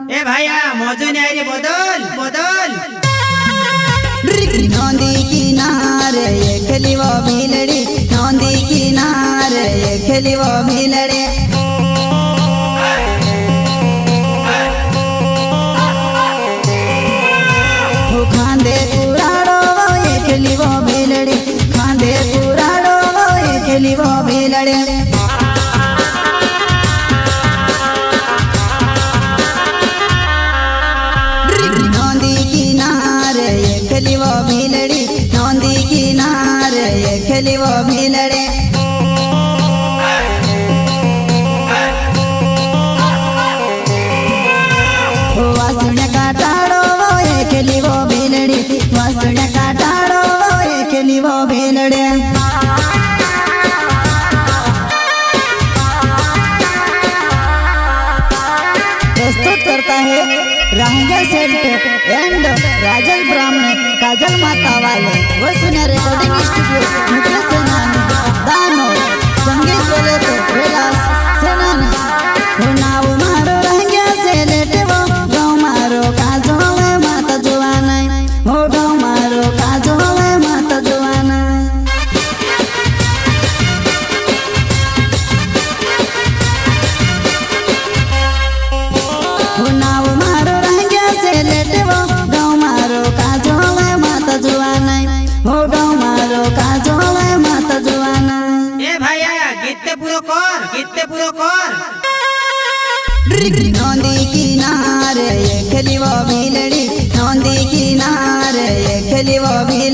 ए भाया मौजू नहीं आ रही, बदल बदल। नौंदी किनारे ये खेली वो भीलड़ी, नौंदी किनारे ये खेली वो भीलड़ी। खांदे पुराड़ो वो ये खेली वो भीलड़ी, खांदे पुराड़ो वो ये खेली वो भीलड़ी। नौंदी किनारे ये खेली वो भीलड़ी, नौंदी किनारे ये खेली वो भीलड़ी। वासुण्य काटाड़ो वो ये खेली वो भीलड़ी, वासुण्य काटाड़ो वो ये खेली वो भीलड़ी। प्रस्तुत करता है राहंगे सेठ एंड राजल ब्राह्मण काजल माता वाले व सुने रिकॉर्डिंग स्टूडियो मुकेश सेनानी दानो संगीत बोले तो विलास सेनानी। हो नाव मारो राहंगे से लेटे वो गाँव मारो काजो वे माता जुआना, हो गाँव मारो काजो वे माता जुआना। हो नाव मारो राहंगे से लेटे वो गाँव मारो काजो वे माता जुआना, हो गाँव मारो काजो वे माता जुआना। ए भाया गीते पूरो कर, गीते पूरो कर। नौंदी किनारे ये खेली वो भीलड़ी, नौंदी किनारे ये खेली वो भीलड़ी।